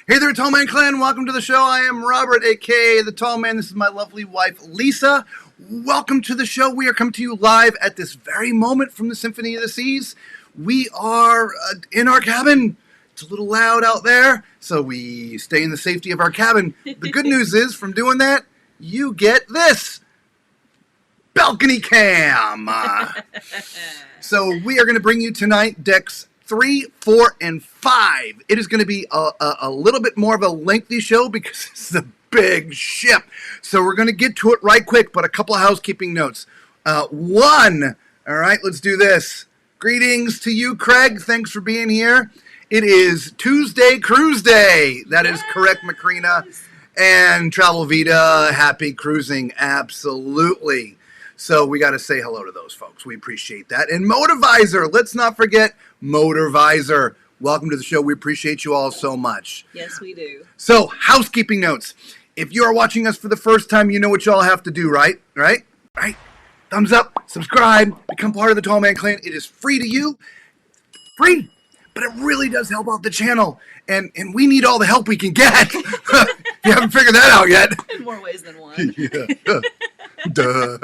Hey there, Tall Man Clan. Welcome to the show. I am Robert, a.k.a. The Tall Man. This is my lovely wife, Lisa. Welcome to the show. We are coming to you live at this very moment from the Symphony of the Seas. We are in our cabin. It's a little loud out there, so we stay in the safety of our cabin. The good news is, from doing that, you get this balcony cam. So we are going to bring you tonight decks 3, 4, and 5. It is going to be a little bit more of a lengthy show because it's a big ship. So we're going to get to it right quick, but a couple of housekeeping notes. One, all right, let's do this. Greetings to you, Craig. Thanks for being here. It is Tuesday Cruise Day. That is correct, Macrina. And Travel Vita, happy cruising. Absolutely. So we got to say hello to those folks. We appreciate that. And Motorvisor, let's not forget Motorvisor. Welcome to the show. We appreciate you all so much. Yes, we do. So, housekeeping notes. If you are watching us for the first time, you know what y'all have to do, right? Right? Thumbs up, subscribe, become part of the Tall Man Clan. It is free to you. Free. But it really does help out the channel. And we need all the help we can get. If you haven't figured that out yet. In more ways than one. Yeah. Duh.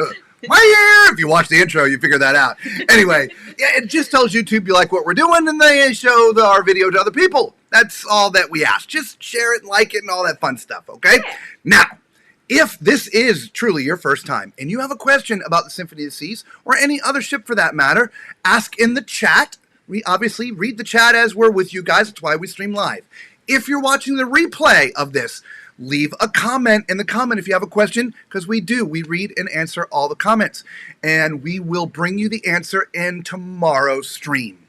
If you watch the intro, you figure that out. Anyway, yeah, it just tells YouTube you like what we're doing, and they show our video to other people. That's all that we ask. Just share it and like it and all that fun stuff, okay? Yeah. Now, if this is truly your first time and you have a question about the Symphony of the Seas or any other ship for that matter, ask in the chat. We obviously read the chat as we're with you guys. That's why we stream live. If you're watching the replay of this, leave a comment in the comment if you have a question, because we read and answer all the comments, and we will bring you the answer in tomorrow's stream.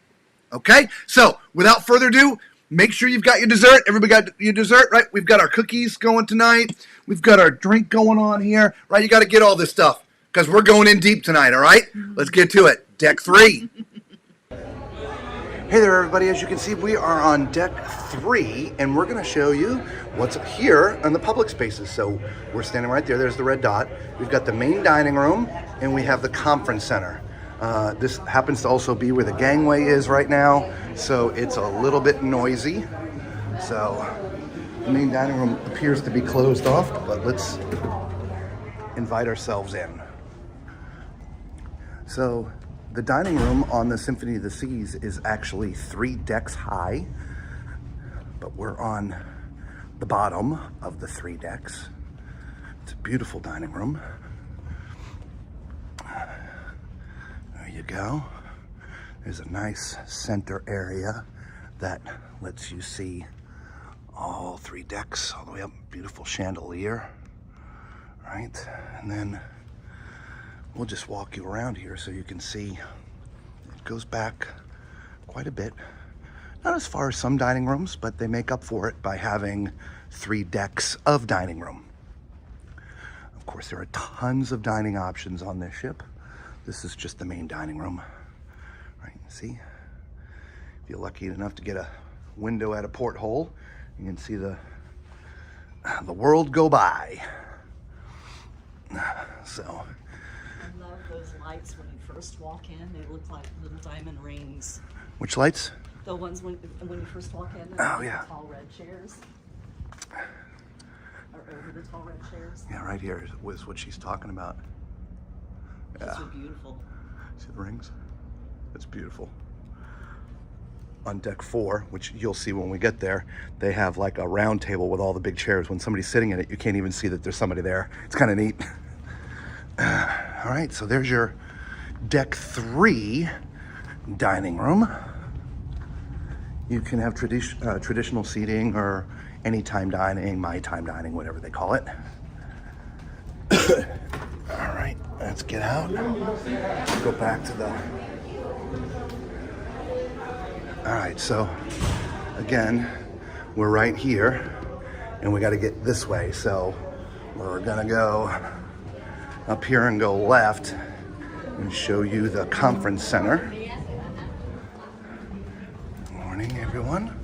Okay, so without further ado, make sure you've got your dessert. Everybody got your dessert, right? We've got our cookies going tonight. We've got our drink going on here, right? You got to get all this stuff because we're going in deep tonight. All right, let's get to it. Deck 3. Hey there, everybody. As you can see, we are on deck 3, and we're going to show you what's up here on the public spaces. So we're standing right there. There's the red dot. We've got the main dining room, and we have the conference center. This happens to also be where the gangway is right now, so it's a little bit noisy. So the main dining room appears to be closed off, but let's invite ourselves in. So the dining room on the Symphony of the Seas is actually 3 decks high, but we're on the bottom of the 3 decks. It's a beautiful dining room. There you go. There's a nice center area that lets you see all 3 decks all the way up. Beautiful chandelier, right? And then we'll just walk you around here so you can see it goes back quite a bit. Not as far as some dining rooms, but they make up for it by having 3 decks of dining room. Of course, there are tons of dining options on this ship. This is just the main dining room, right? See, if you're lucky enough to get a window at a porthole, you can see the world go by. So, those lights when you first walk in, they look like little diamond rings. Which lights? The ones when you first walk in, oh yeah, the tall red chairs. Or over the tall red chairs. Yeah, right here was what she's talking about. Those are beautiful. See the rings? It's beautiful. On deck 4, which you'll see when we get there, they have like a round table with all the big chairs. When somebody's sitting in it, you can't even see that there's somebody there. It's kind of neat. All right, so there's your deck 3 dining room. You can have traditional seating or anytime dining, my time dining, whatever they call it. All right, let's get out. Go back to the... All right, so again, we're right here and we got to get this way. So we're gonna go up here and go left and show you the conference center. Good morning, everyone.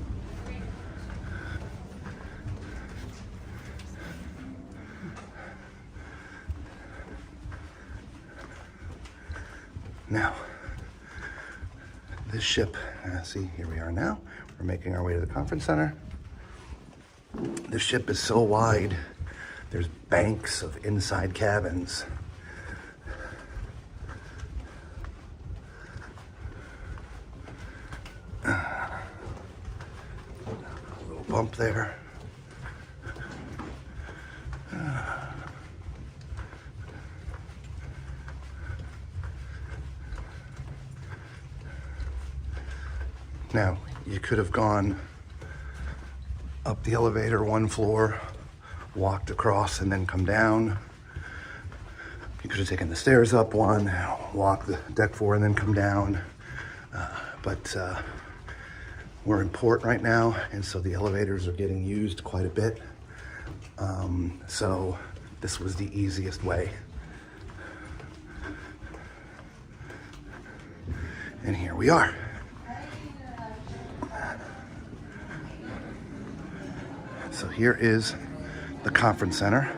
Now, this ship, see, here we are now. We're making our way to the conference center. The ship is so wide, there's banks of inside cabins. A little bump there. Now, you could have gone up the elevator one floor, walked across and then come down. You could have taken the stairs up one, walked the deck floor and then come down. But we're in port right now, and so the elevators are getting used quite a bit. So this was the easiest way. And here we are. So here is the conference center.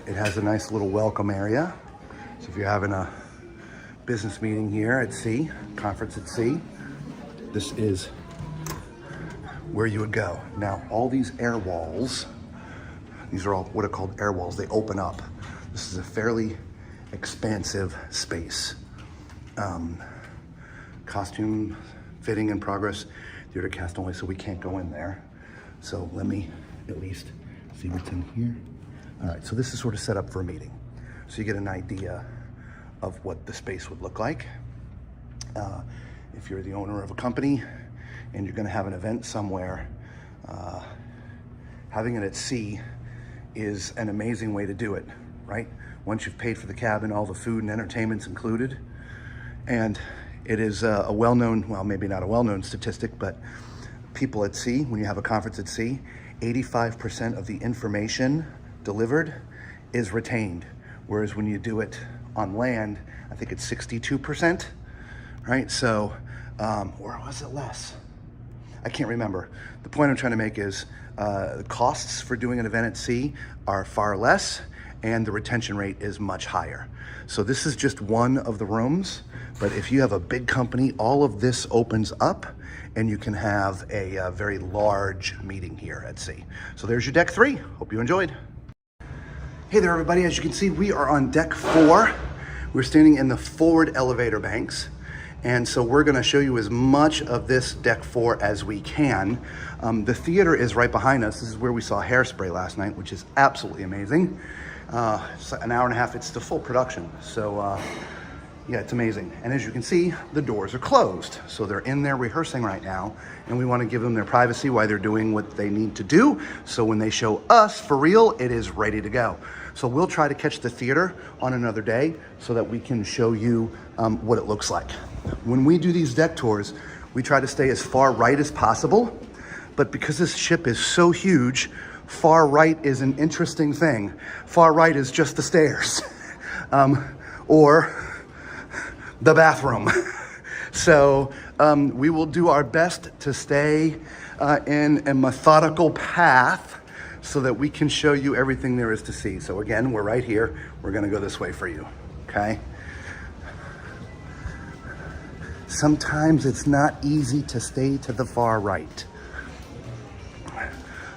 It has a nice little welcome area. So if you're having a business meeting here at sea, conference at sea, this is where you would go. Now, all these air walls, these are all what are called air walls. They open up. This is a fairly expansive space. Costume fitting in progress. Theater cast only, so we can't go in there. So let me at least see what's in here. All right, so this is sort of set up for a meeting. So you get an idea of what the space would look like. If you're the owner of a company and you're gonna have an event somewhere, having it at sea is an amazing way to do it, right? Once you've paid for the cabin, all the food and entertainment's included. And it is a well-known, well, maybe not a well-known statistic, but people at sea, when you have a conference at sea, 85% of the information delivered is retained. Whereas when you do it on land, I think it's 62%, right? So, or was it less? I can't remember. The point I'm trying to make is the costs for doing an event at sea are far less and the retention rate is much higher. So this is just one of the rooms, but if you have a big company, all of this opens up and you can have a very large meeting here at sea. So there's your deck 3. Hope you enjoyed. Hey there, everybody. As you can see, we are on deck 4. We're standing in the forward elevator banks. And so we're gonna show you as much of this deck 4 as we can. The theater is right behind us. This is where we saw Hairspray last night, which is absolutely amazing. It's an hour and a half, it's the full production. So yeah, it's amazing. And as you can see, the doors are closed. So they're in there rehearsing right now, and we wanna give them their privacy while they're doing what they need to do. So when they show us for real, it is ready to go. So we'll try to catch the theater on another day so that we can show you what it looks like. When we do these deck tours, we try to stay as far right as possible, but because this ship is so huge, far right is an interesting thing. Far right is just the stairs, or the bathroom. So we will do our best to stay in a methodical path so that we can show you everything there is to see. So again, we're right here. We're gonna go this way for you, okay? Sometimes it's not easy to stay to the far right.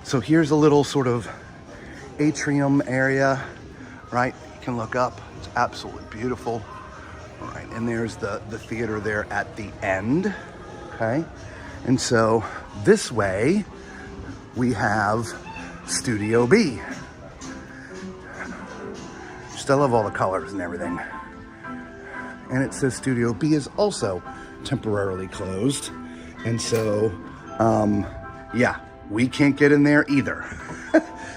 So here's a little sort of atrium area, right? You can look up, it's absolutely beautiful. All right, and there's the theater there at the end, okay? And so this way, we have Studio B. Still love all the colors and everything. And it says Studio B is also temporarily closed. And so, yeah, we can't get in there either.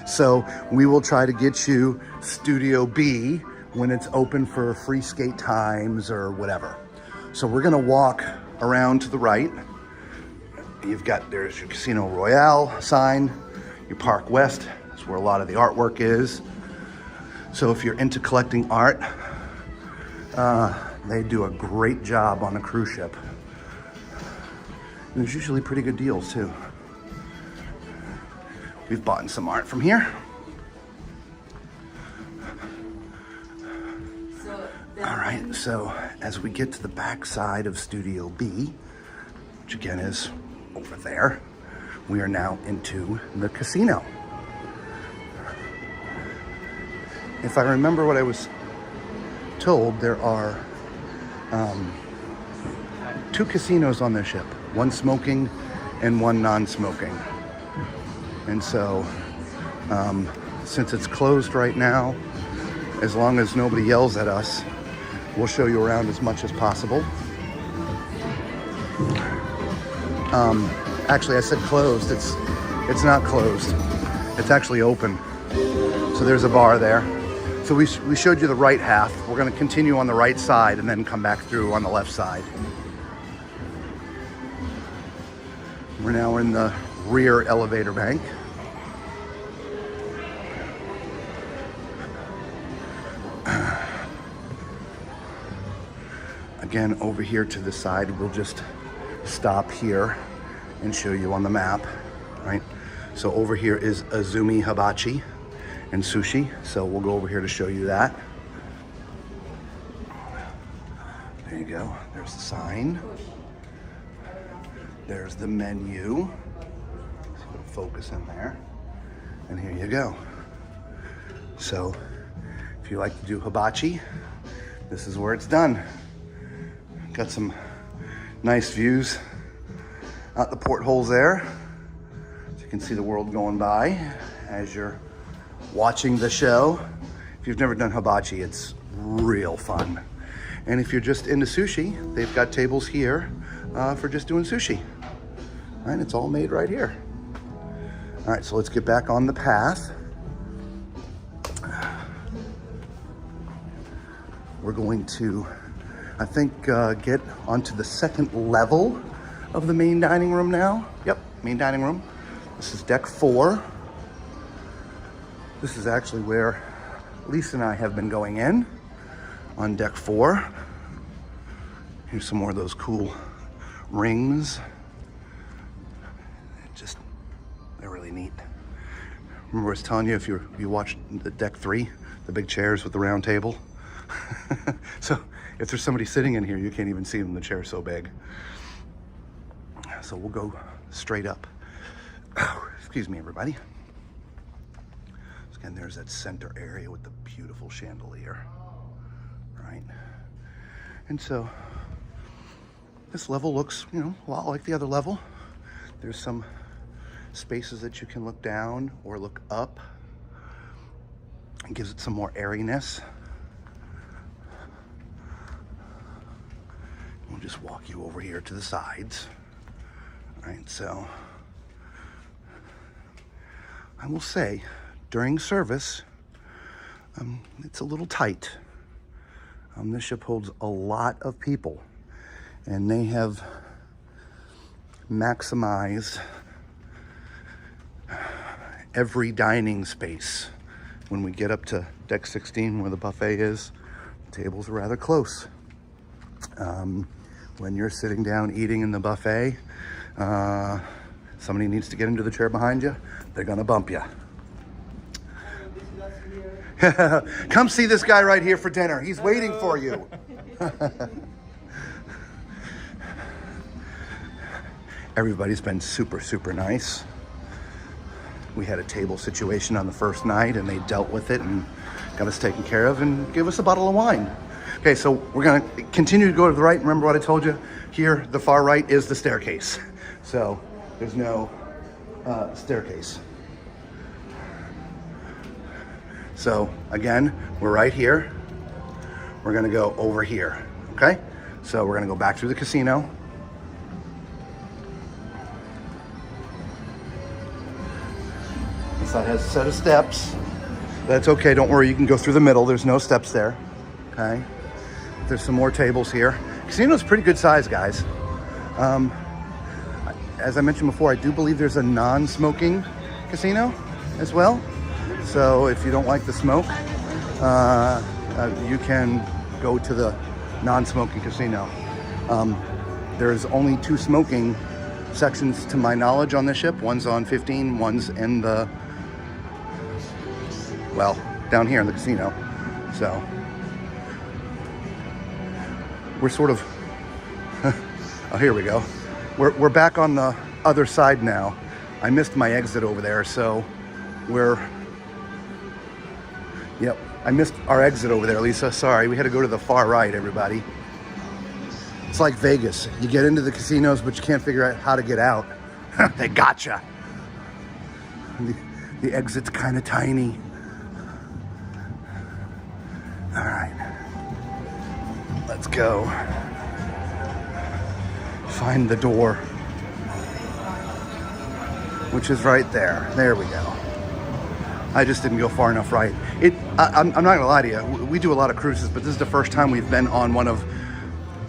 So we will try to get you Studio B when it's open for free skate times or whatever. So we're gonna walk around to the right. There's your Casino Royale sign, your Park West, that's where a lot of the artwork is. So if you're into collecting art, they do a great job on a cruise ship. And there's usually pretty good deals too. We've bought some art from here. All right, so as we get to the back side of Studio B, which again is over there, we are now into the casino. If I remember what I was told, there are 2 casinos on this ship, one smoking and one non-smoking. And so, since it's closed right now, as long as nobody yells at us, we'll show you around as much as possible. Actually, I said closed. It's not closed. It's actually open. So there's a bar there. So we showed you the right half. We're going to continue on the right side and then come back through on the left side. We're now in the rear elevator bank. Again, over here to the side, we'll just stop here and show you on the map, right? So over here is Azumi Hibachi and sushi. So we'll go over here to show you that. There you go. There's the sign. There's the menu. So put a focus in there. And here you go. So if you like to do hibachi, this is where it's done. Got some nice views out the portholes there. So you can see the world going by as you're watching the show. If you've never done hibachi, it's real fun. And if you're just into sushi, they've got tables here for just doing sushi. All right, it's all made right here. All right, so let's get back on the path. We're going to, I think, get onto the second level of the main dining room now. Yep, main dining room. This is deck 4. This is actually where Lisa and I have been going in, on deck 4. Here's some more of those cool rings. They're really neat. Remember I was telling you, if you watched the deck 3, the big chairs with the round table? So if there's somebody sitting in here, you can't even see them, the chair's so big. So we'll go straight up. Excuse me, everybody. So again, there's that center area with the beautiful chandelier, right? And so this level looks, you know, a lot like the other level. There's some spaces that you can look down or look up. It gives it some more airiness. We'll just walk you over here to the sides. All right, so I will say during service, it's a little tight. This ship holds a lot of people, and they have maximized every dining space. When we get up to deck 16 where the buffet is, the tables are rather close. When you're sitting down eating in the buffet, somebody needs to get into the chair behind you, they're gonna bump you. Come see this guy right here for dinner. He's waiting for you. Everybody's been super, super nice. We had a table situation on the first night and they dealt with it and got us taken care of and gave us a bottle of wine. Okay, so we're gonna continue to go to the right. Remember what I told you? Here, the far right is the staircase. So there's no staircase. So again, we're right here. We're gonna go over here, okay? So we're gonna go back through the casino. This side has a set of steps. That's okay, don't worry, you can go through the middle. There's no steps there, okay? There's some more tables here. Casino's pretty good size, guys. As I mentioned before, I do believe there's a non-smoking casino as well. So if you don't like the smoke, you can go to the non-smoking casino. There's only 2 smoking sections to my knowledge on this ship. One's on 15, one's in the, well, down here in the casino. So we're sort of, oh, here we go. We're back on the other side now. I missed my exit over there, so yep, I missed our exit over there, Lisa. Sorry, we had to go to the far right, everybody. It's like Vegas. You get into the casinos, but you can't figure out how to get out. They gotcha. The exit's kind of tiny. All right, let's go. Find the door, which is right there. There we go. I just didn't go far enough right. I'm not gonna lie to you. We do a lot of cruises, but this is the first time we've been on one of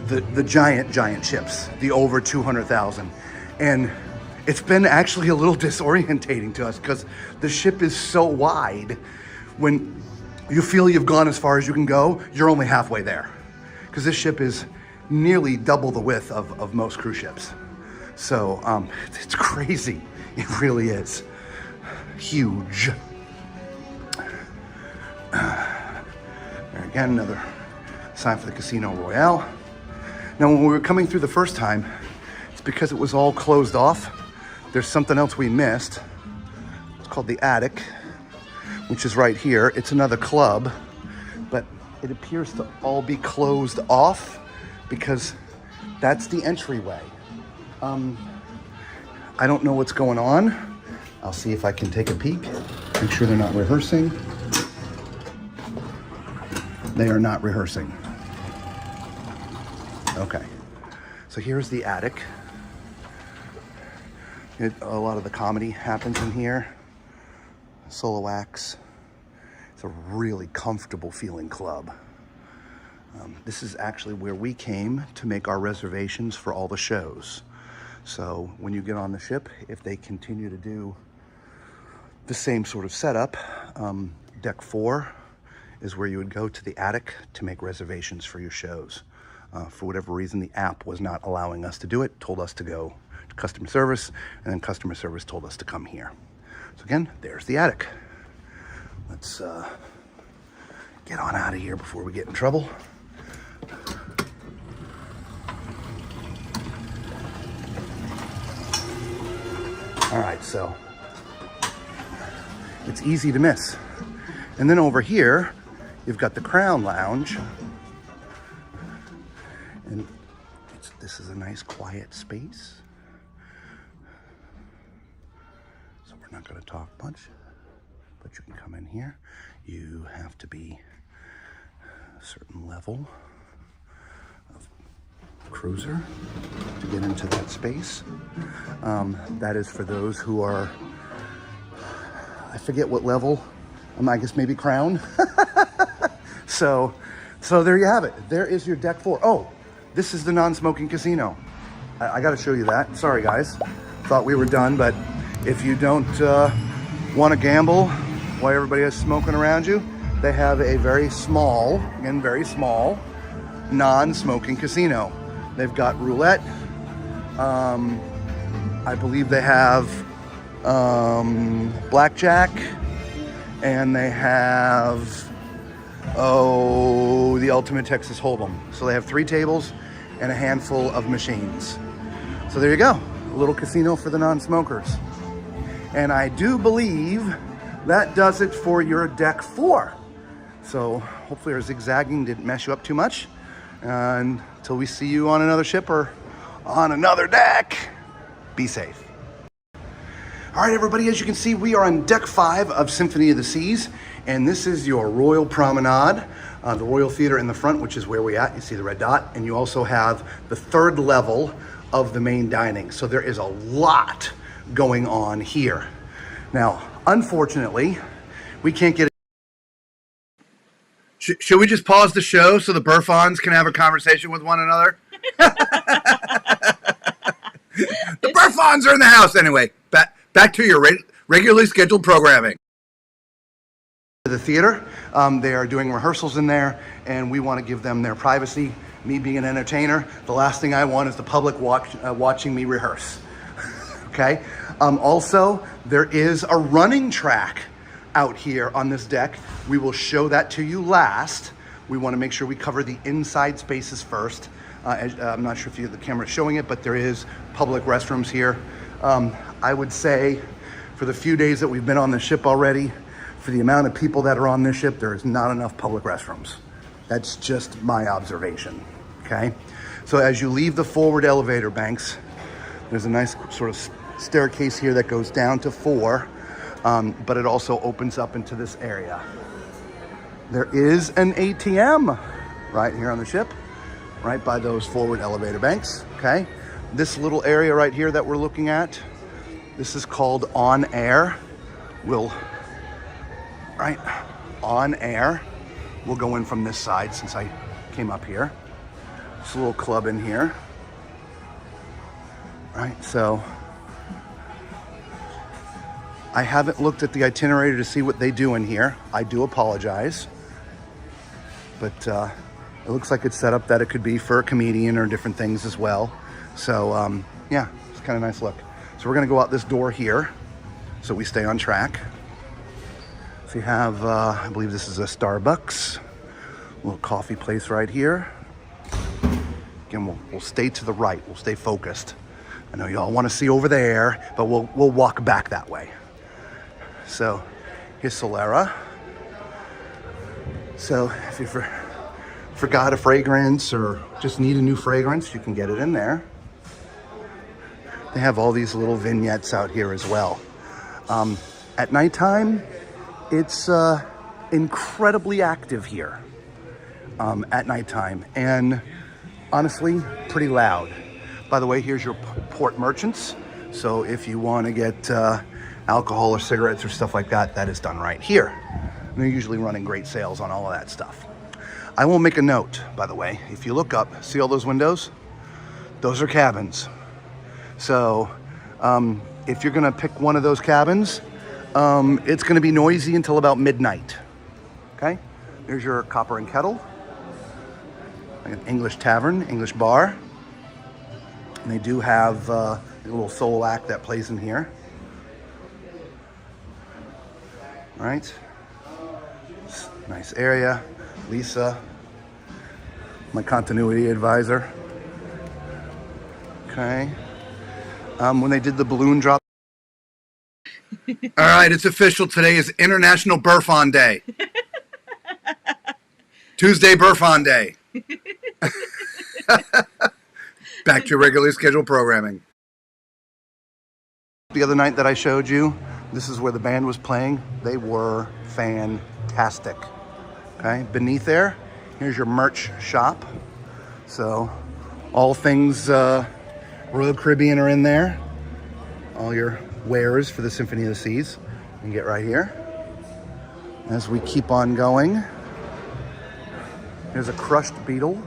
the giant ships, the over 200,000. And it's been actually a little disorientating to us because the ship is so wide. When you feel you've gone as far as you can go, you're only halfway there. Because this ship is nearly double the width of most cruise ships. So it's crazy. It really is. Huge. There again, another sign for the Casino Royale. Now, when we were coming through the first time, it's because it was all closed off. There's something else we missed. It's called the attic, which is right here. It's another club, but it appears to all be closed off because that's the entryway. I don't know what's going on. I'll see if I can take a peek. Make sure they're not rehearsing. They are not rehearsing. Okay, so here's the attic. A lot of the comedy happens in here. Solo acts. It's a really comfortable feeling club. This is actually where we came to make our reservations for all the shows. So when you get on the ship, if they continue to do the same sort of setup, deck 4 is where you would go to the attic to make reservations for your shows. For whatever reason, the app was not allowing us to do it, told us to go to customer service, and then customer service told us to come here. So again, there's the attic. Let's get on out of here before we get in trouble. All right, so it's easy to miss. And then over here, you've got the Crown Lounge. And this is a nice quiet space. So we're not gonna talk much, but you can come in here. You have to be a certain level of cruiser to get into that space. That is for those who are, I forget what level, I guess maybe Crown. So there you have it. There is your deck 4. Oh, this is the non-smoking casino. I got to show you that. Sorry, guys. Thought we were done, but if you don't want to gamble while everybody is smoking around you, they have a very small, again, very small, non-smoking casino. They've got roulette. I believe they have blackjack, and they have the ultimate Texas Hold'em. So they have 3 tables and a handful of machines. So there you go, a little casino for the non-smokers. And I do believe that does it for your deck 4. So hopefully our zigzagging didn't mess you up too much. And until we see you on another ship or on another deck, be safe. All right, everybody, as you can see, we are on deck 5 of Symphony of the Seas, and this is your Royal Promenade, the Royal Theater in the front, which is where we're at. You see the red dot, and you also have the 3rd level of the main dining. So there is a lot going on here. Now, unfortunately, we can't get Should we just pause the show so the Burfons can have a conversation with one another? The Burfons are in the house anyway. Back to your regularly scheduled programming. The theater, they are doing rehearsals in there, and we want to give them their privacy. Me being an entertainer, the last thing I want is the public watching me rehearse. Okay. Also, there is a running track out here on this deck. We will show that to you last. We want to make sure we cover the inside spaces first. I'm not sure if the camera is showing it, but there is public restrooms here. I would say for the few days that we've been on the ship already, for the amount of people that are on this ship, there is not enough public restrooms. That's just my observation, okay? So as you leave the forward elevator banks, there's a nice sort of staircase here that goes down to 4, but it also opens up into this area. There is an ATM right here on the ship, right by those forward elevator banks, okay? This little area right here that we're looking at, this is called On Air. On Air. We'll go in from this side since I came up here. It's a little club in here. Right, so I haven't looked at the itinerary to see what they do in here. I do apologize. But it looks like it's set up that it could be for a comedian or different things as well. So yeah, it's kind of a nice look. So we're gonna go out this door here so we stay on track. So you have, I believe this is a Starbucks, a little coffee place right here. Again, we'll stay to the right, we'll stay focused. I know you all wanna see over there, but we'll walk back that way. So here's Solera. So if you forgot a fragrance or just need a new fragrance, you can get it in there. They have all these little vignettes out here as well. At nighttime, it's incredibly active here at nighttime, and honestly, pretty loud. By the way, here's your port merchants. So if you want to get alcohol or cigarettes or stuff like that, that is done right here. And they're usually running great sales on all of that stuff. I will make a note, by the way. If you look up, see all those windows? Those are cabins. So if you're gonna pick one of those cabins, it's gonna be noisy until about midnight, okay? There's your copper and kettle. An English tavern, English bar. And they do have a little solo act that plays in here. All right, nice area. Lisa, my continuity advisor. Okay. When they did the balloon drop. All right, it's official. Today is International Burfon Day. Tuesday Burfon Day. Back to regularly scheduled programming. The other night that I showed you, this is where the band was playing. They were fantastic. Okay, beneath there, here's your merch shop. So all things Royal Caribbean are in there. All your wares for the Symphony of the Seas. You can get right here. As we keep on going, there's a crushed beetle.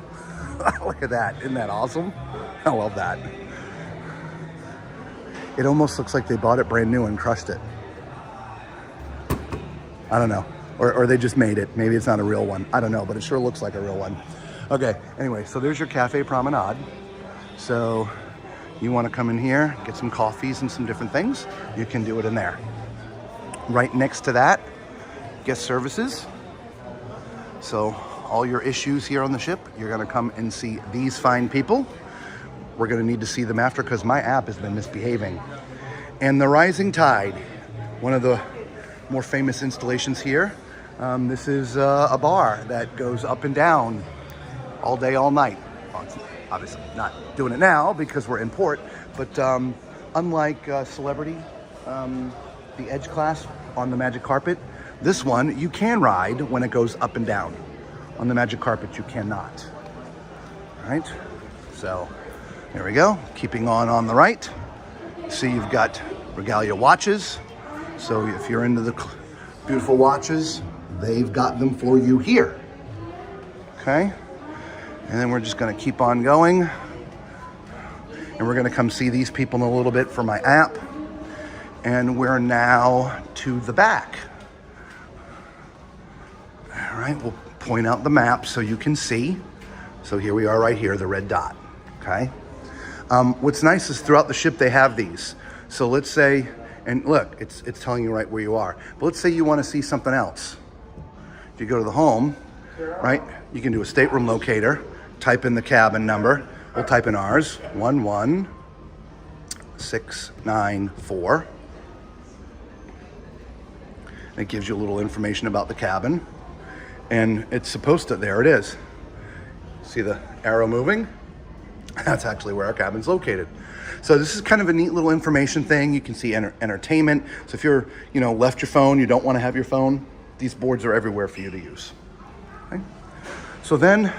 Look at that, isn't that awesome? I love that. It almost looks like they bought it brand new and crushed it. I don't know. Or they just made it. Maybe it's not a real one. I don't know, but it sure looks like a real one. Okay, anyway, so there's your cafe promenade. So you want to come in here, get some coffees and some different things, you can do it in there. Right next to that, guest services. So all your issues here on the ship, you're going to come and see these fine people. We're going to need to see them after because my app has been misbehaving. And the Rising Tide, one of the more famous installations here. This is a bar that goes up and down all day, all night. Well, it's obviously not doing it now because we're in port, but unlike Celebrity, the Edge class on the Magic Carpet, this one you can ride when it goes up and down. On the Magic Carpet, you cannot. All right, so there we go. Keeping on the right. See, you've got Regalia watches. So if you're into the beautiful watches, they've got them for you here. Okay, and then we're just gonna keep on going. And we're gonna come see these people in a little bit for my app. And we're now to the back. All right, we'll point out the map so you can see. So here we are right here, the red dot, okay? What's nice is throughout the ship they have these. So let's say, and look, it's telling you right where you are. But let's say you want to see something else. If you go to the home, right, you can do a stateroom locator, type in the cabin number. We'll type in ours, 694. It gives you a little information about the cabin. And it's supposed to, there it is. See the arrow moving? That's actually where our cabin's located. So this is kind of a neat little information thing. You can see entertainment. So if you're, left your phone, you don't want to have your phone, these boards are everywhere for you to use. Okay? So then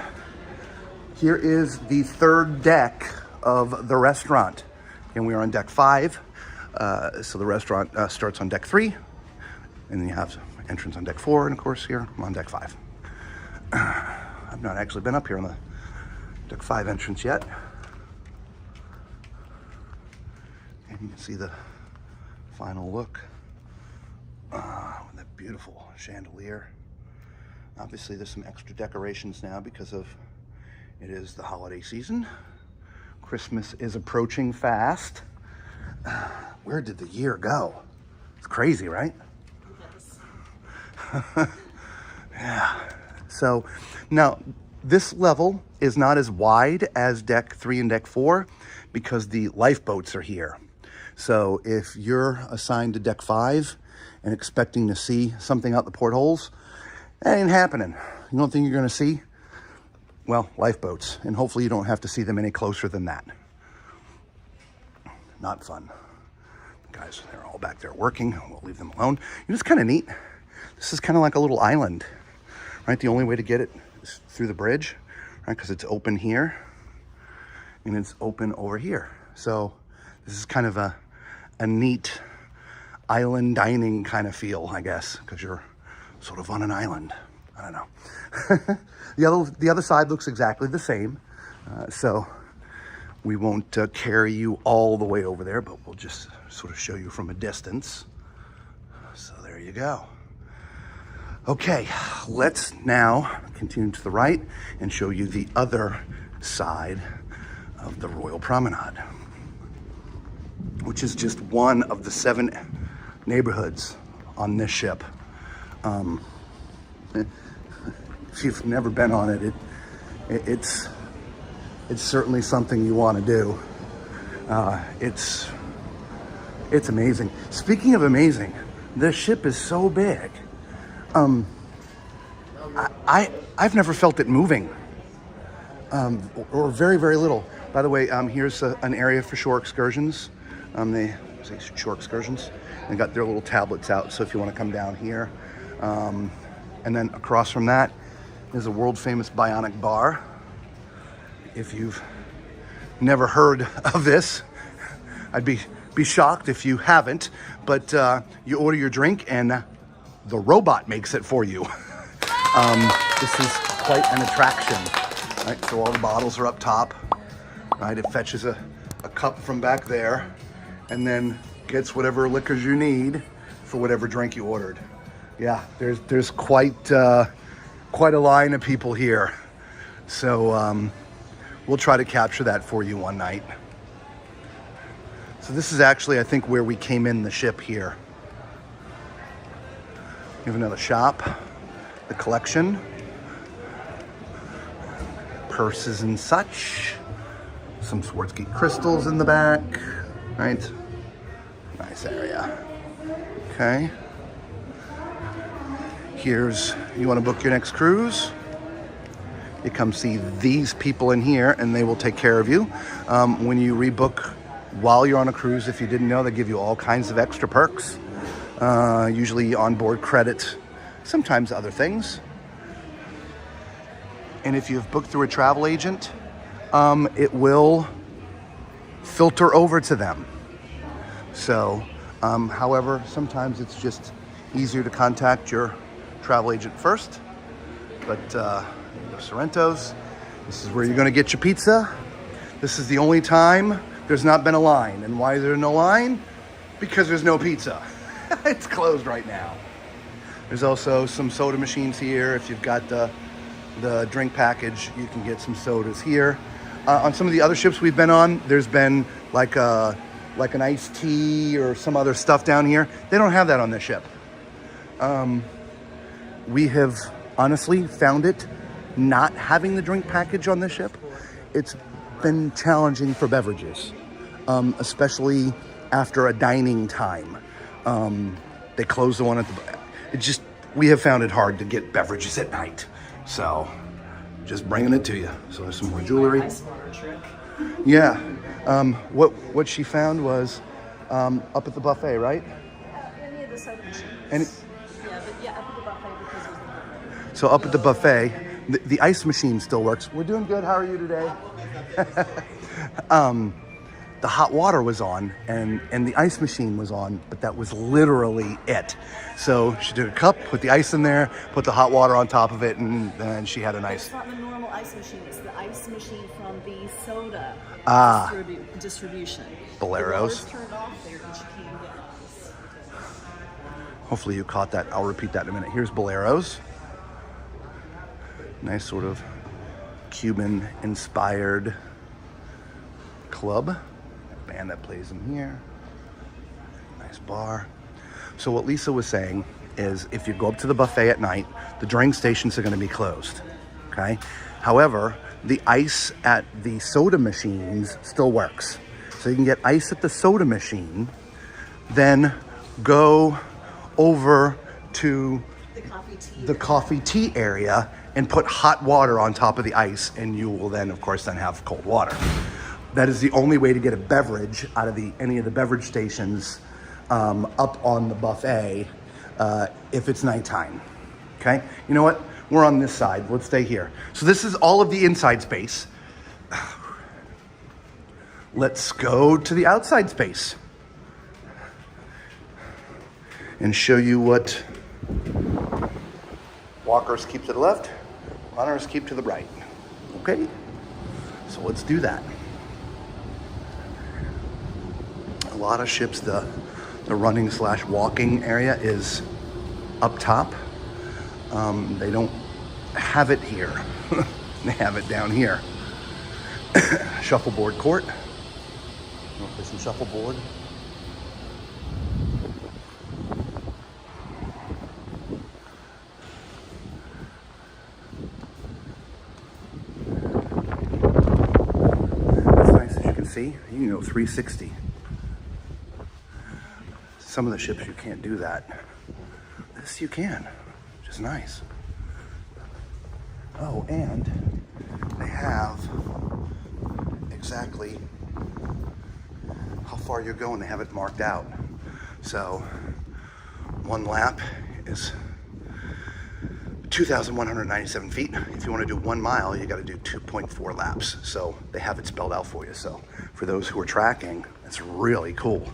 here is the third deck of the restaurant. And we are on deck 5. So the restaurant starts on deck 3. And then you have entrance on deck 4. And of course here I'm on deck 5. I've not actually been up here on the deck 5 entrance yet. And you can see the final look with that beautiful chandelier. Obviously there's some extra decorations now because of it is the holiday season. Christmas is approaching fast. Where did the year go? It's crazy, right? Yeah. So now this level is not as wide as deck 3 and deck 4 because the lifeboats are here. So if you're assigned to deck 5 and expecting to see something out the portholes, that ain't happening. You don't think you're going to see? Well, lifeboats. And hopefully you don't have to see them any closer than that. Not fun. Guys, they're all back there working. We'll leave them alone. It's kind of neat. This is kind of like a little island, right? The only way to get it is through the bridge, right? Because it's open here and it's open over here. So this is kind of a neat island dining kind of feel, I guess, because you're sort of on an island. I don't know. The other side looks exactly the same. So we won't carry you all the way over there, but we'll just sort of show you from a distance. So there you go. Okay, let's now continue to the right and show you the other side of the Royal Promenade, which is just one of the 7 neighborhoods on this ship. If you've never been on it, it's certainly something you want to do. It's amazing. Speaking of amazing, this ship is so big. I've never felt it moving, or very, very little. By the way, here's an area for shore excursions. They say shore excursions. They got their little tablets out, so if you want to come down here. And then across from that is a world famous bionic bar. If you've never heard of this, I'd be shocked if you haven't, but you order your drink and the robot makes it for you. This is quite an attraction, right? So all the bottles are up top, right? It fetches a cup from back there and then gets whatever liquors you need for whatever drink you ordered. Yeah, there's quite a line of people here. So we'll try to capture that for you one night. So this is actually, I think, where we came in the ship here. We have another shop, the collection, purses and such, some Swarovski crystals in the back, right? Nice area. Okay. Here's, you want to book your next cruise? You come see these people in here and they will take care of you. When you rebook while you're on a cruise, if you didn't know, they give you all kinds of extra perks. Usually onboard credit, sometimes other things. And if you've booked through a travel agent, it will filter over to them. So, however, sometimes it's just easier to contact your travel agent first. But Sorrento's, this is where you're going to get your pizza. This is the only time there's not been a line. And why is there no line? Because there's no pizza. It's closed right now. There's also some soda machines here. If you've got the drink package, you can get some sodas here. On some of the other ships we've been on, there's been like an iced tea or some other stuff down here. They don't have that on this ship. We have honestly found it not having the drink package on this ship. It's been challenging for beverages. especially after a dining time. They close the one at we have found it hard to get beverages at night. So just bringing it to you. So there's some more jewelry. Ice water trick. Yeah. What she found was up at the buffet, right? Any of the soda machines. And Yeah, up at the buffet because there's the buffet. so up at the buffet, the ice machine still works. We're doing good. How are you today? The hot water was on and the ice machine was on, but that was literally it. So she did a cup, put the ice in there, put the hot water on top of it, and then she had a nice... It's not the normal ice machine. It's the ice machine from the soda distribution. Boleros. The water's turned off there, and she can't get ice. Hopefully you caught that. I'll repeat that in a minute. Here's Boleros. Nice sort of Cuban-inspired club. Band that plays in here. Nice bar. So what Lisa was saying is if you go up to the buffet at night, the drink stations are going to be closed. Okay? However, the ice at the soda machines still works. So you can get ice at the soda machine, then go over to the coffee tea area and put hot water on top of the ice, and you will then, of course, then have cold water. That is the only way to get a beverage out of any of the beverage stations up on the buffet if it's nighttime. Okay? You know what? We're on this side. Let's stay here. So this is all of the inside space. Let's go to the outside space and show you what walkers keep to the left, runners keep to the right. Okay? So let's do that. A lot of ships, the running/walking area is up top. They don't have it here. They have it down here. Shuffleboard court. Want to play some shuffleboard? That's nice, as you can see. You can go 360. Some of the ships you can't do that. This you can, which is nice. Oh, and they have exactly how far you're going. They have it marked out. So one lap is 2,197 feet. If you want to do 1 mile, you got to do 2.4 laps. So they have it spelled out for you. So for those who are tracking, it's really cool.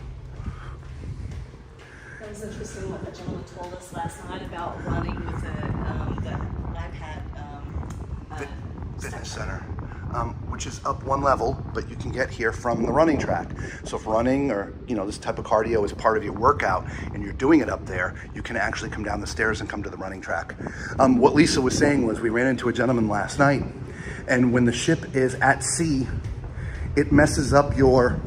That was interesting what the gentleman told us last night about running with the Black Hat Fitness Center, which is up one level, but you can get here from the running track. So if running or this type of cardio is part of your workout and you're doing it up there, you can actually come down the stairs and come to the running track. What Lisa was saying was we ran into a gentleman last night, and when the ship is at sea, it messes up your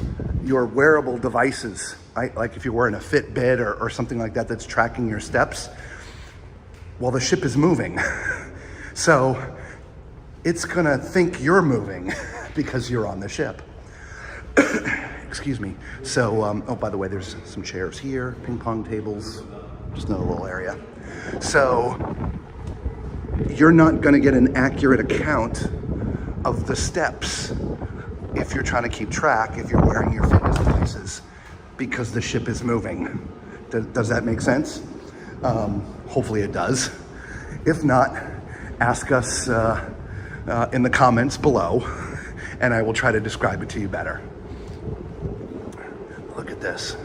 wearable devices, right? Like if you're wearing a Fitbit or something like that that's tracking your steps, well, the ship is moving. So it's gonna think you're moving because you're on the ship. Excuse me. So, oh, by the way, there's some chairs here, ping pong tables, just another little area. So you're not gonna get an accurate account of the steps if you're trying to keep track, if you're wearing your fitness devices, because the ship is moving. Does that make sense? Hopefully it does. If not, ask us in the comments below, and I will try to describe it to you better. Look at this.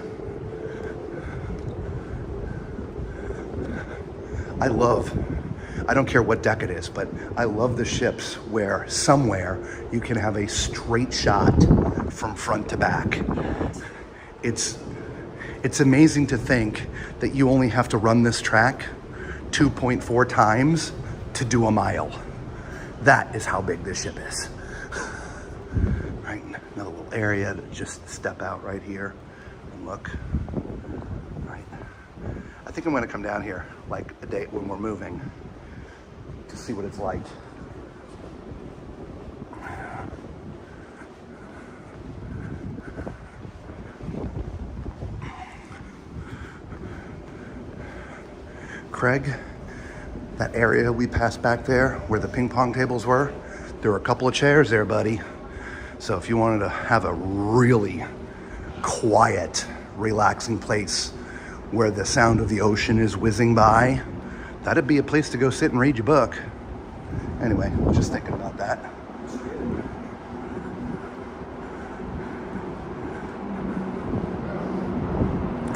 I don't care what deck it is, but I love the ships where somewhere you can have a straight shot from front to back. It's amazing to think that you only have to run this track 2.4 times to do a mile. That is how big this ship is. Right, another little area to just step out right here and look. Right. I think I'm gonna come down here like a day when we're moving to see what it's like. Craig, that area we passed back there where the ping pong tables were, there were a couple of chairs there, buddy. So if you wanted to have a really quiet, relaxing place where the sound of the ocean is whizzing by, that'd be a place to go sit and read your book. Anyway, just thinking about that.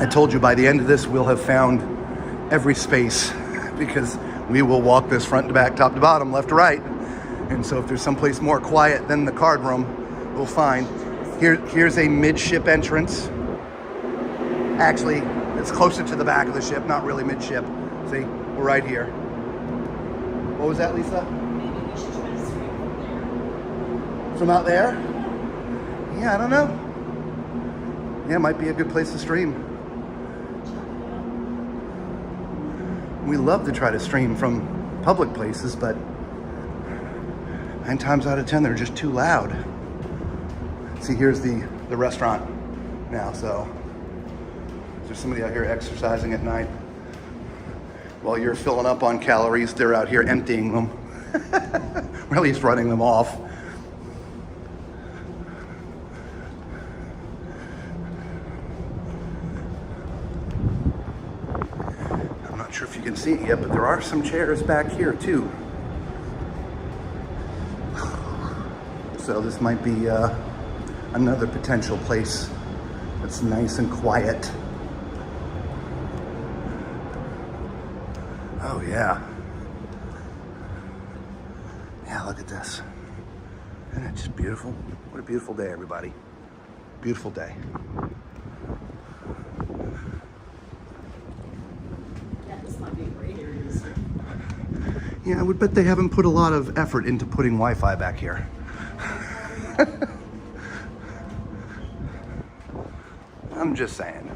I told you by the end of this, we'll have found every space because we will walk this front to back, top to bottom, left to right. And so if there's someplace more quiet than the card room, we'll find. Here's a midship entrance. Actually, it's closer to the back of the ship, not really midship. See, we're right here. What was that, Lisa? Maybe we should try to stream from there. From out there? Yeah, I don't know. Yeah, it might be a good place to stream. We love to try to stream from public places, but 9 times out of 10, they're just too loud. See, here's the restaurant now, so there's somebody out here exercising at night. While you're filling up on calories, they're out here emptying them, or at least running them off. I'm not sure if you can see it yet, but there are some chairs back here too. So this might be another potential place that's nice and quiet. Oh yeah. Yeah, look at this. Isn't it just beautiful? What a beautiful day, everybody. Beautiful day. Yeah, this might be a great area to stream. Yeah, I would bet they haven't put a lot of effort into putting Wi-Fi back here. I'm just saying.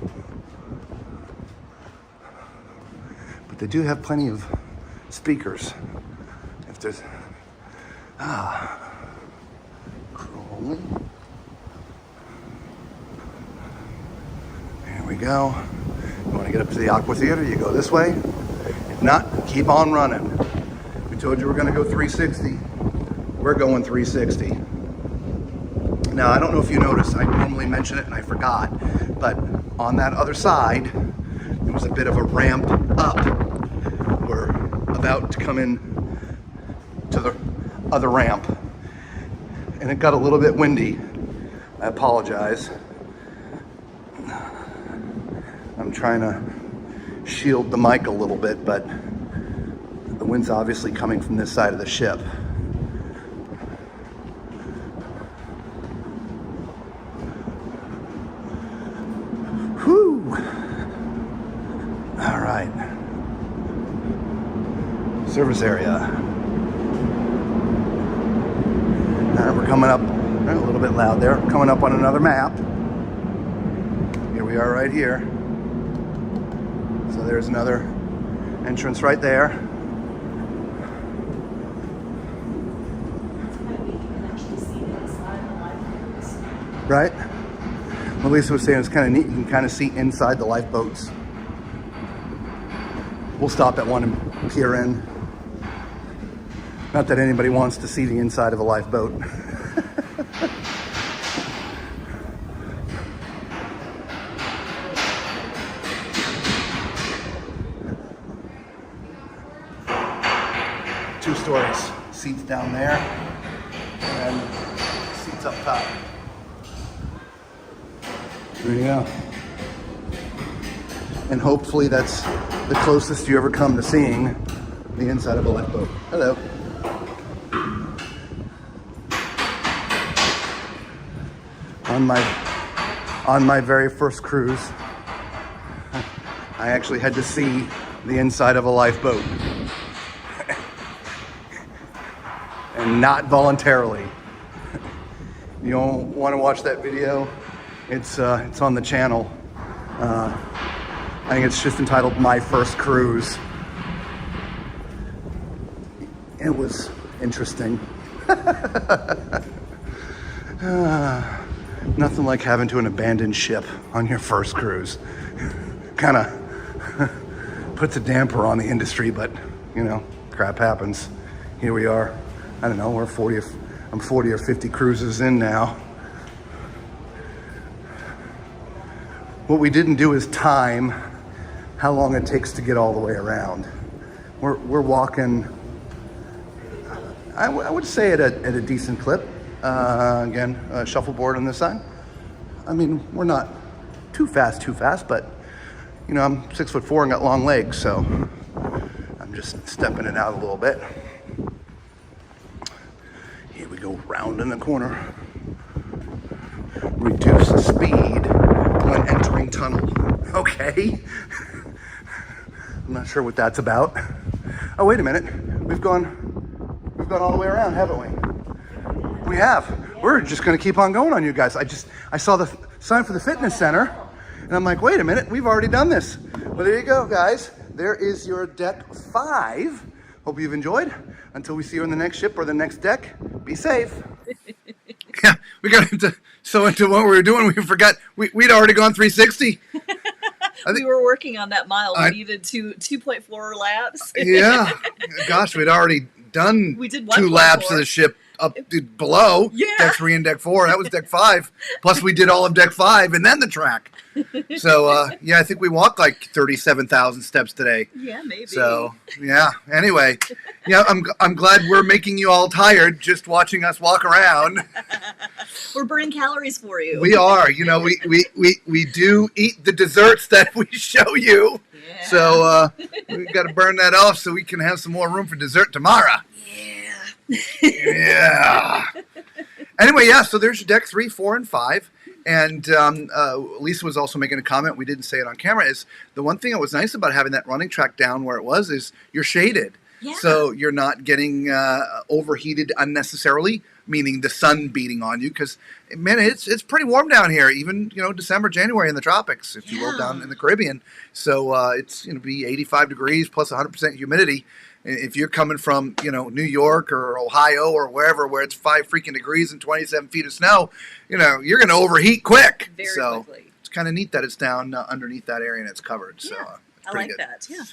But they do have plenty of speakers. If there's... Cool. There we go. You want to get up to the Aqua Theater, you go this way. If not, keep on running. We told you we're going to go 360. We're going 360. Now, I don't know if you noticed, I normally mention it and I forgot, but on that other side, there was a bit of a ramp up. We're about to come in to the other ramp, and it got a little bit windy. I apologize. I'm trying to shield the mic a little bit, but the wind's obviously coming from this side of the ship. Whew. All right. Service area. All right, we're coming up, a little bit loud there, coming up on another map. Here we are right here. So there's another entrance right there. Maybe you can actually see the inside of the lifeboats. Right? Well, Lisa was saying it's kind of neat. You can kind of see inside the lifeboats. We'll stop at one and peer in. Not that anybody wants to see the inside of a lifeboat. Two stories. Seats down there and seats up top. There you go. And hopefully that's the closest you ever come to seeing the inside of a lifeboat. Hello. On my very first cruise, I actually had to see the inside of a lifeboat. And not voluntarily. You don't want to watch that video? It's on the channel. I think it's just entitled My First Cruise. It was interesting. Nothing like having to an abandoned ship on your first cruise. Kind of puts a damper on the industry, but you know, crap happens. Here we are. I don't know, I'm 40 or 50 cruises in now. What we didn't do is time how long it takes to get all the way around. We're walking, I would say at a decent clip. Again, shuffleboard on this side. I mean, we're not too fast, but you know, I'm 6'4" and got long legs, so I'm just stepping it out a little bit. Here we go, round in the corner. Reduce the speed when entering tunnel. Okay. I'm not sure what that's about. Oh, wait a minute. We've gone all the way around, haven't we? We have. We're just going to keep on going on you guys. I saw the sign for the fitness center, and I'm like, wait a minute, we've already done this. Well, there you go, guys. There is your deck 5. Hope you've enjoyed. Until we see you on the next ship or the next deck, be safe. Yeah, we got so into what we were doing, we forgot we'd already gone 360. We were working on that mile. We needed 2.4 laps. Yeah. Gosh, we'd already done we did 2 laps of the ship up below. Yeah. Deck 3 and deck 4. That was deck 5. Plus we did all of deck 5 and then the track. So, yeah, I think we walked like 37,000 steps today. Yeah, maybe. So, yeah. Anyway, yeah, I'm glad we're making you all tired just watching us walk around. We're burning calories for you. We are. You know, we do eat the desserts that we show you. Yeah. So we got to burn that off so we can have some more room for dessert tomorrow. Yeah. Yeah. Anyway, yeah, so there's your deck 3, 4, and 5. And Lisa was also making a comment, we didn't say it on camera, is the one thing that was nice about having that running track down where it was is you're shaded. Yeah. So you're not getting overheated unnecessarily, meaning the sun beating on you. Because, man, it's pretty warm down here, even, you know, December, January in the tropics, if you will, down in the Caribbean. So it's going to be 85 degrees plus 100% humidity. If you're coming from, you know, New York or Ohio or wherever where it's 5 freaking degrees and 27 feet of snow, you know, you're going to overheat quick. Very quickly. It's kind of neat that it's down underneath that area and it's covered. Yeah, So it's I pretty like good. that. Yeah.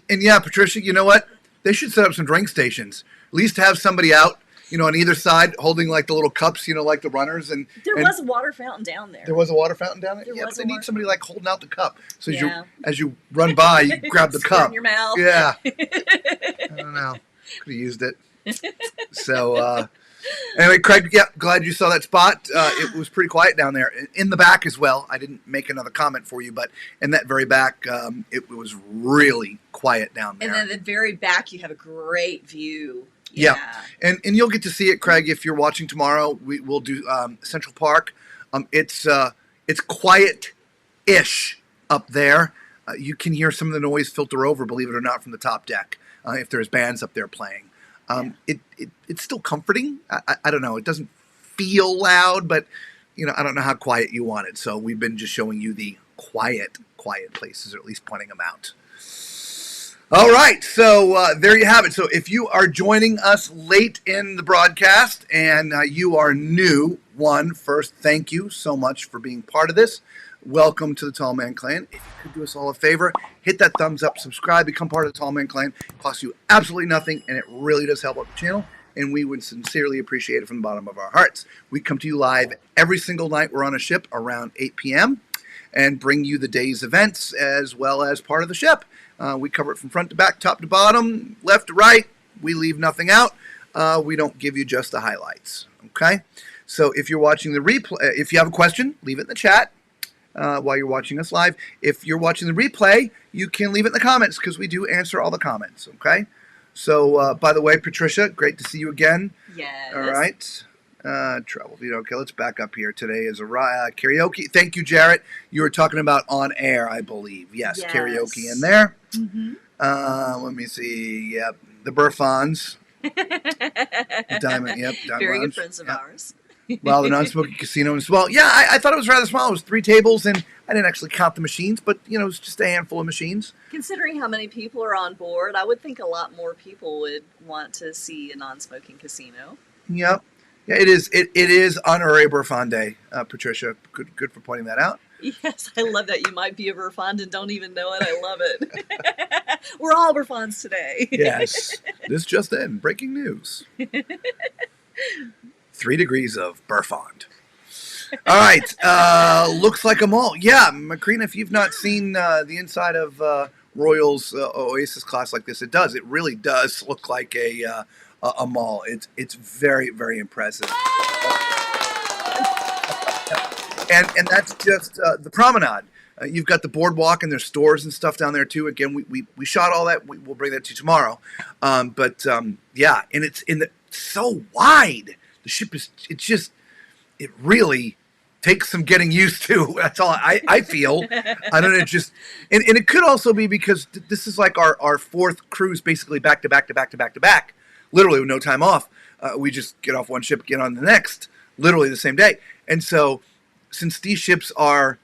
And yeah, Patricia, you know what? They should set up some drink stations. At least have somebody out, you know, on either side holding like the little cups, you know, like the runners. And There was a water fountain down there. There was a water fountain down there? There Yeah, was but they a need water somebody like holding out the cup. So Yeah. as you run by, you grab the Squirt cup. in your mouth. Yeah. I don't know. Could have used it. So, anyway, Craig, yeah, glad you saw that spot. It was pretty quiet down there. In the back as well. I didn't make another comment for you, but in that very back, it was really quiet down there. And then at the very back, you have a great view. Yeah. And you'll get to see it, Craig, if you're watching tomorrow. We'll do Central Park. It's quiet-ish up there. You can hear some of the noise filter over, believe it or not, from the top deck. If there's bands up there playing. It's still comforting. I don't know. It doesn't feel loud, but, you know, I don't know how quiet you want it. So we've been just showing you the quiet places, or at least pointing them out. All right. So there you have it. So if you are joining us late in the broadcast and you are new, first, thank you so much for being part of this. Welcome to the Tall Man Clan. If you could do us all a favor, hit that thumbs up, subscribe, become part of the Tall Man Clan. It costs you absolutely nothing, and it really does help out the channel, and we would sincerely appreciate it from the bottom of our hearts. We come to you live every single night we're on a ship around 8 p.m. and bring you the day's events as well as part of the ship. We cover it from front to back, top to bottom, left to right. We leave nothing out. We don't give you just the highlights, okay? So if you're watching the replay, if you have a question, leave it in the chat. While you're watching us live. If you're watching the replay, you can leave it in the comments because we do answer all the comments, okay? So, by the way, Patricia, great to see you again. Yes. All right. Travel video. Okay, let's back up here. Today is a karaoke. Thank you, Jarrett. You were talking about on air, I believe. Yes. Karaoke in there. Mm-hmm. Let me see. Yep. The Burfons. Diamond. Yep. Diamond Very Lounge. good friends of ours. Well, the non-smoking casino as well. Yeah, I thought it was rather small. It was 3 tables, and I didn't actually count the machines, but, you know, it was just a handful of machines. Considering how many people are on board, I would think a lot more people would want to see a non-smoking casino. Yep. Yeah, it is. It is Honorary Burfon Day, Patricia. Good for pointing that out. Yes, I love that. You might be a Verfond and don't even know it. I love it. We're Alberfons today. Yes. This just in. Breaking news. 3 degrees of Burfond. All right. Looks like a mall. Yeah, Macrina, if you've not seen the inside of Royal's Oasis class like this, it does. It really does look like a mall. It's very, very impressive. And that's just the promenade. You've got the boardwalk and there's stores and stuff down there too. Again, we shot all that. We'll bring that to you tomorrow. Yeah, and it's so wide. The ship is, it really takes some getting used to. That's all I feel. I don't know, and it could also be because this is like our fourth cruise basically back to back to back to back to back, literally with no time off. We just get off one ship, get on the next, literally the same day. And so since these ships are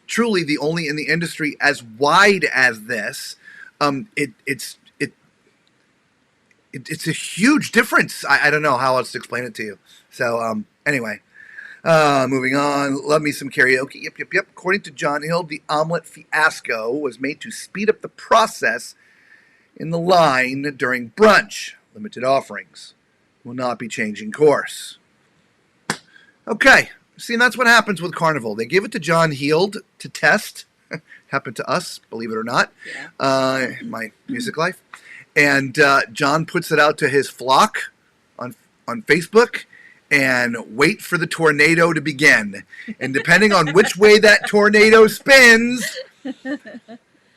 truly the only in the industry as wide as this, it's a huge difference. I don't know how else to explain it to you. So anyway, moving on. Love me some karaoke. Yep. According to John Hill, the omelet fiasco was made to speed up the process in the line during brunch. Limited offerings will not be changing course. Okay. See, and that's what happens with Carnival. They give it to John Heald to test. Happened to us, believe it or not, my music life. And John puts it out to his flock on Facebook and wait for the tornado to begin. And depending on which way that tornado spins,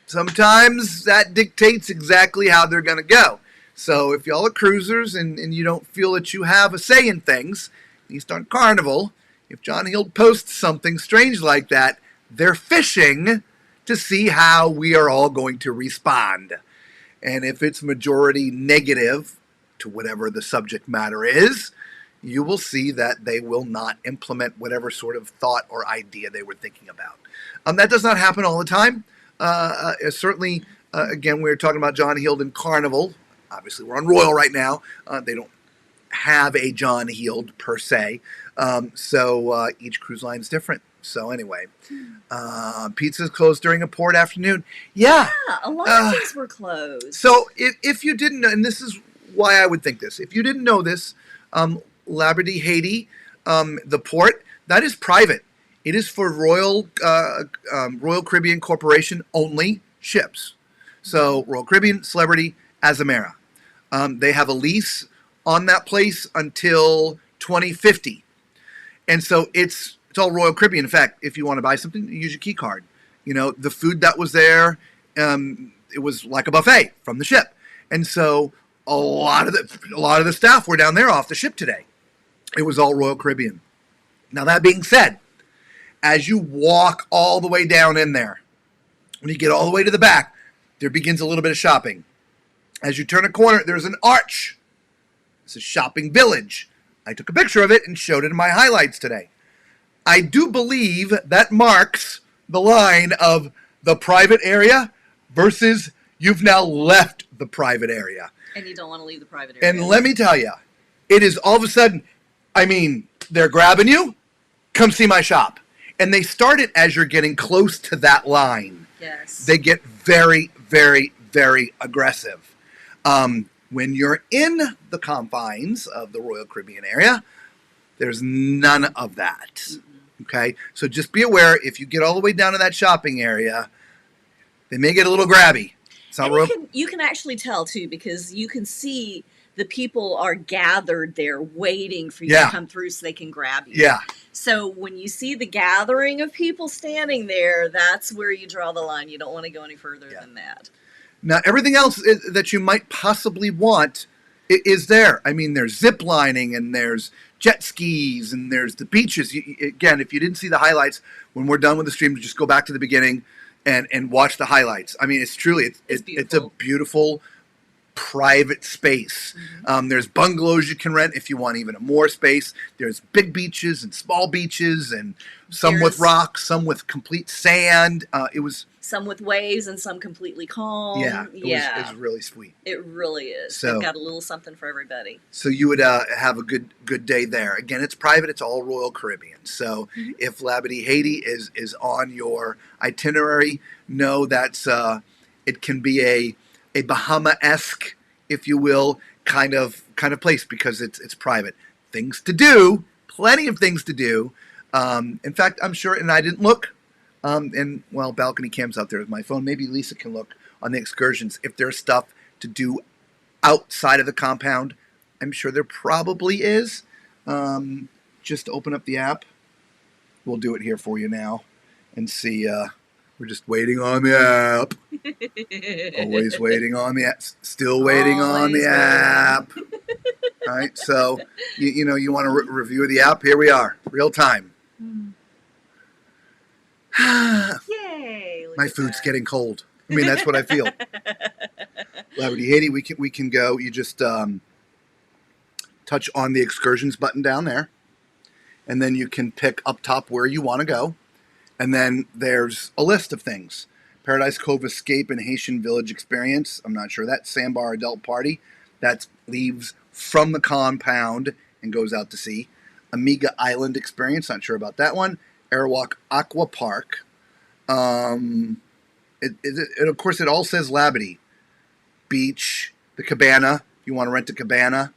sometimes that dictates exactly how they're going to go. So if y'all are cruisers and you don't feel that you have a say in things, at least on Carnival, if John Heald posts something strange like that, they're fishing to see how we are all going to respond. And if it's majority negative to whatever the subject matter is, you will see that they will not implement whatever sort of thought or idea they were thinking about. That does not happen all the time. Certainly, again, we were talking about John Heald and Carnival. Obviously, we're on Royal right now. They don't have a John Heald per se. So each cruise line is different. So anyway, pizza's closed during a port afternoon. Yeah, a lot of things were closed. So if you didn't know, and this is why I would think this, if you didn't know this, Labradee, Haiti, the port, that is private. It is for Royal Caribbean Corporation only ships. So Royal Caribbean, Celebrity, Azamara. They have a lease on that place until 2050. And so it's all Royal Caribbean. In fact, if you want to buy something, you use your key card. You know, the food that was there, it was like a buffet from the ship. And so a lot of the staff were down there off the ship today. It was all Royal Caribbean. Now, that being said, as you walk all the way down in there, when you get all the way to the back, there begins a little bit of shopping. As you turn a corner, there's an arch. It's a shopping village. I took a picture of it and showed it in my highlights today. I do believe that marks the line of the private area versus you've now left the private area. And you don't want to leave the private area. And let me tell you, it is all of a sudden, I mean, they're grabbing you, come see my shop. And they start it as you're getting close to that line. Yes. They get very, very, very aggressive. When you're in the confines of the Royal Caribbean area, there's none of that. Mm-hmm. Okay? So just be aware, if you get all the way down to that shopping area, they may get a little grabby. It's not you can actually tell, too, because you can see the people are gathered there waiting for you to come through so they can grab you. Yeah. So when you see the gathering of people standing there, that's where you draw the line. You don't want to go any further than that. Now, everything else that you might possibly want is there. I mean, there's zip lining and there's jet skis and there's the beaches. Again, if you didn't see the highlights, when we're done with the stream, just go back to the beginning and watch the highlights. I mean, it's truly, it's a beautiful private space. Mm-hmm. There's bungalows you can rent if you want even more space. There's big beaches and small beaches and some with rocks, some with complete sand. It was some with waves and some completely calm. Yeah, it was really sweet. It really is. So, they've got a little something for everybody. So you would have a good day there. Again, it's private. It's all Royal Caribbean. So if Labadee Haiti is on your itinerary, know that's it can be a Bahama-esque, if you will, kind of place because it's private. Things to do, plenty of things to do. In fact, I'm sure, and I didn't look, and well, balcony cam's out there with my phone. Maybe Lisa can look on the excursions if there's stuff to do outside of the compound. I'm sure there probably is. Just open up the app. We'll do it here for you now and see. We're just waiting on the app. Always waiting on the app. Still waiting on the app. All right, so you know you want to review the app. Here we are, real time. Yay! My food's getting cold. I mean, that's what I feel. Labadee Haiti, we can go. You just touch on the excursions button down there, and then you can pick up top where you want to go. And then there's a list of things. Paradise Cove Escape and Haitian Village Experience. I'm not sure. That's Sandbar Adult Party. That leaves from the compound and goes out to sea. Amiga Island Experience. Not sure about that one. Airwalk Aqua Park. Of course, it all says Labadee. Beach. The cabana. You want to rent a cabana.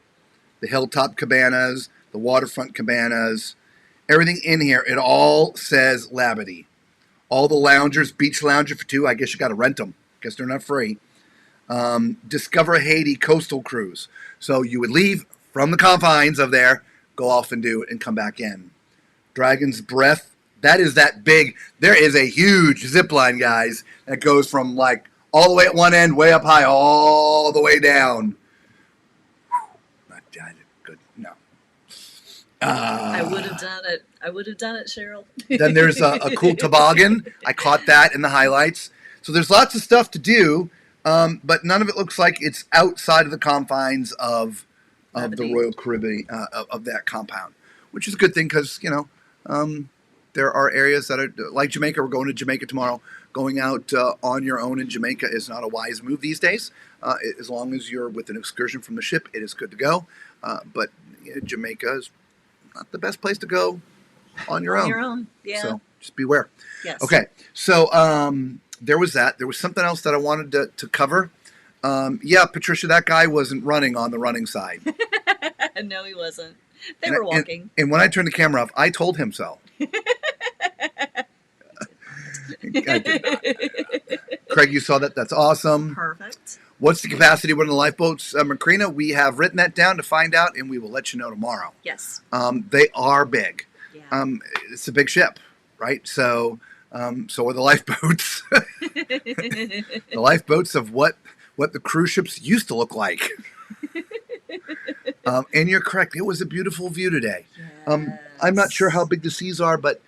The hilltop cabanas. The waterfront cabanas. Everything in here, it all says Labadee. All the loungers, beach lounger for $2. I guess you got to rent them. Guess they're not free. Discover Haiti coastal cruise. So you would leave from the confines of there, go off and do it, and come back in. Dragon's Breath. That is that big. There is a huge zip line, guys, that goes from like all the way at one end, way up high, all the way down. Not good. No. I would have done it. Cheryl. Then there's a cool toboggan. I caught that in the highlights. So there's lots of stuff to do, but none of it looks like it's outside of the confines of the Royal Caribbean, of that compound, which is a good thing because, you know, there are areas that are like Jamaica. We're going to Jamaica tomorrow. Going out on your own in Jamaica is not a wise move these days. As long as you're with an excursion from the ship, it is good to go. But Jamaica is not the best place to go on your own. Yeah. So just beware. Yes. Okay. So there was that. There was something else that I wanted to cover. Yeah, Patricia, that guy wasn't running on the running side. No, he wasn't. They were walking. And when I turned the camera off, I told him so. I did not. Craig, you saw that. That's awesome. Perfect. What's the capacity of one of the lifeboats, Macrina? We have written that down to find out, and we will let you know tomorrow. Yes. They are big. Yeah. It's a big ship, right? So are the lifeboats. The lifeboats of what the cruise ships used to look like. And you're correct. It was a beautiful view today. Yes. I'm not sure how big the seas are, but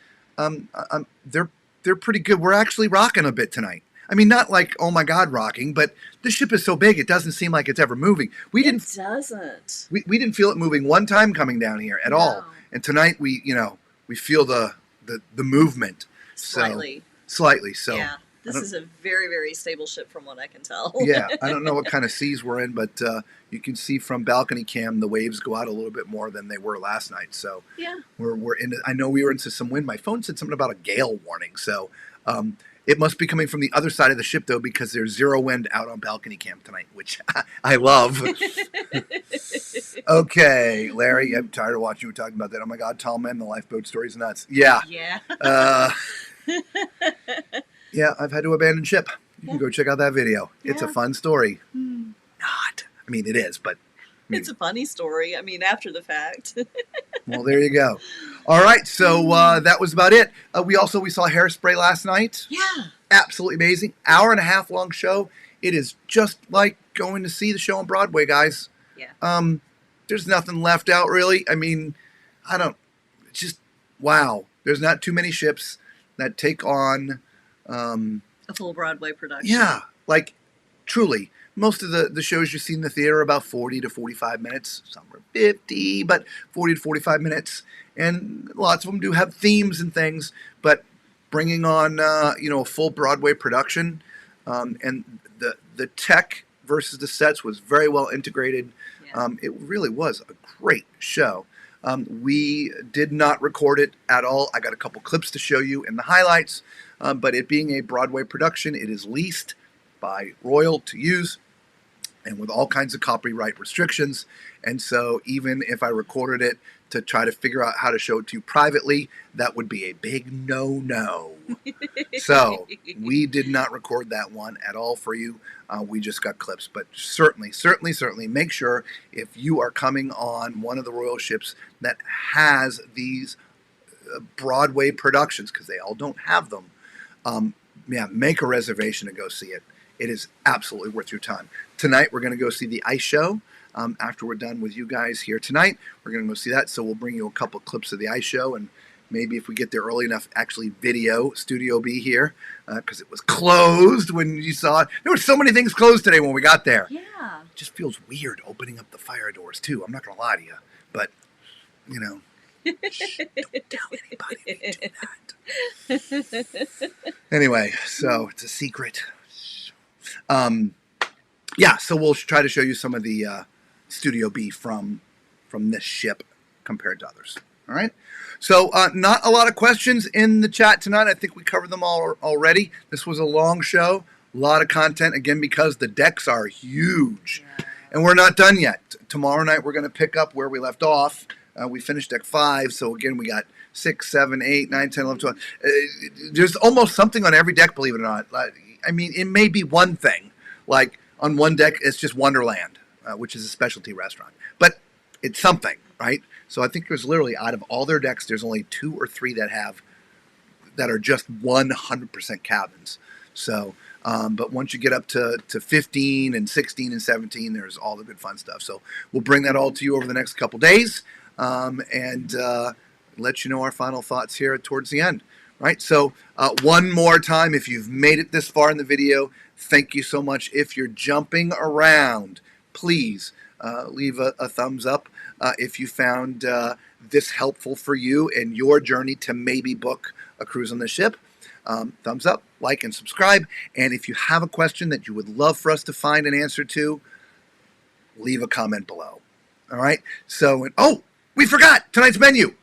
they're pretty good. We're actually rocking a bit tonight. I mean, not like, oh my God, rocking, but the ship is so big, it doesn't seem like it's ever moving. It doesn't. We didn't feel it moving one time coming down here at all. And tonight we feel the movement. Slightly. So Yeah. This is a very, very stable ship from what I can tell. Yeah. I don't know what kind of seas we're in, but you can see from balcony cam, the waves go out a little bit more than they were last night. So yeah, we're in, I know we were into some wind. My phone said something about a gale warning. So, it must be coming from the other side of the ship, though, because there's zero wind out on balcony camp tonight, which I love. Okay, Larry, I'm tired of watching you talking about that. Oh, my God, tall men, the lifeboat story's nuts. Yeah. Yeah. Yeah, I've had to abandon ship. You can go check out that video. It's a fun story. Not. I mean, it is, but... It's a funny story. I mean, after the fact. Well, there you go. All right, so that was about it. We saw Hairspray last night. Yeah. Absolutely amazing. Hour and a half long show. It is just like going to see the show on Broadway, guys. Yeah. There's nothing left out, really. I mean, just, wow. There's not too many ships that take on... a full Broadway production. Yeah, like, truly. Most of the shows you see in the theater are about 40 to 45 minutes. Some are 50, but 40 to 45 minutes. And lots of them do have themes and things. But bringing on, a full Broadway production, and the tech versus the sets was very well integrated. Yeah. It really was a great show. We did not record it at all. I got a couple clips to show you in the highlights. But it being a Broadway production, it is leased by Royal to use. and with all kinds of copyright restrictions. And so even if I recorded it to try to figure out how to show it to you privately, that would be a big no-no. So we did not record that one at all for you. We just got clips. But certainly make sure if you are coming on one of the Royal ships that has these Broadway productions, because they all don't have them, make a reservation to go see it. It is absolutely worth your time. Tonight we're going to go see the ice show. After we're done with you guys here tonight, we're going to go see that. So we'll bring you a couple clips of the ice show, and maybe if we get there early enough, actually video Studio B here, because it was closed when you saw it. There were so many things closed today when we got there. Yeah. It just feels weird opening up the fire doors too. I'm not going to lie to you, but you know, shh, don't tell anybody we do that. Anyway, so it's a secret. Yeah, so we'll try to show you some of the Studio B from this ship compared to others. All right. So not a lot of questions in the chat tonight. I think we covered them all already. This was a long show, a lot of content, again, because the decks are huge. Yeah. And we're not done yet. Tomorrow night, we're going to pick up where we left off. We finished deck 5. So, again, we got 6, 7, 8, 9, 10, 11, 12. There's almost something on every deck, believe it or not. I mean, it may be one thing. Like on one deck, it's just Wonderland, which is a specialty restaurant. But it's something, right? So I think there's literally, out of all their decks, there's only 2 or 3 that are just 100% cabins. So, but once you get up to 15 and 16 and 17, there's all the good fun stuff. So we'll bring that all to you over the next couple days, and let you know our final thoughts here towards the end. Right. So one more time, if you've made it this far in the video, thank you so much. If you're jumping around, please leave a thumbs up if you found this helpful for you in your journey to maybe book a cruise on the ship. Thumbs up, like, and subscribe. And if you have a question that you would love for us to find an answer to, leave a comment below. All right. So, we forgot tonight's menu.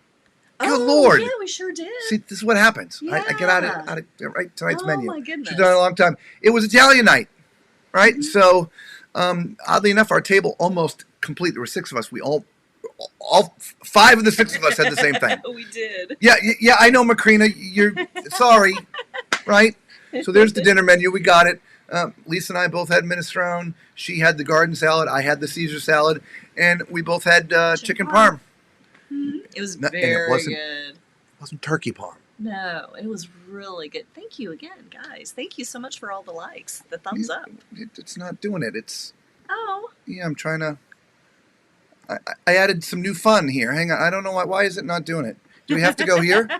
Good Lord. Yeah, we sure did. See, this is what happens. Yeah. I get out of right tonight's menu. Oh, my goodness. She's done it a long time. It was Italian night, right? Mm-hmm. So, oddly enough, our table almost complete. There were 6 of us. We all 5 of the 6 of us had the same thing. We did. Yeah, I know, Macrina. You're sorry, right? So there's the dinner menu. We got it. Lisa and I both had minestrone. She had the garden salad. I had the Caesar salad. And we both had chicken parm. Mm-hmm. It was very good. It wasn't turkey parm. No, it was really good. Thank you again, guys. Thank you so much for all the likes, the thumbs up. It's not doing it. Yeah, I'm trying to... I added some new fun here. Hang on. I don't know why is it not doing it? Do we have to go here?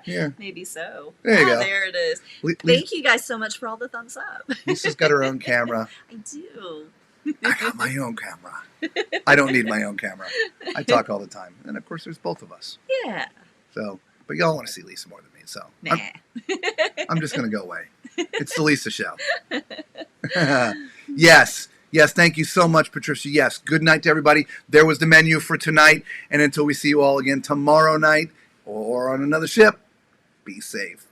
Yeah. Maybe so. There you go. There it is. Thank you guys so much for all the thumbs up. Lisa's got her own camera. I do. I got my own camera. I don't need my own camera. I talk all the time. And, of course, there's both of us. Yeah. So, but y'all want to see Lisa more than me, so. Nah. I'm just going to go away. It's the Lisa show. Yes, thank you so much, Patricia. Yes, good night to everybody. There was the menu for tonight. And until we see you all again tomorrow night or on another ship, be safe.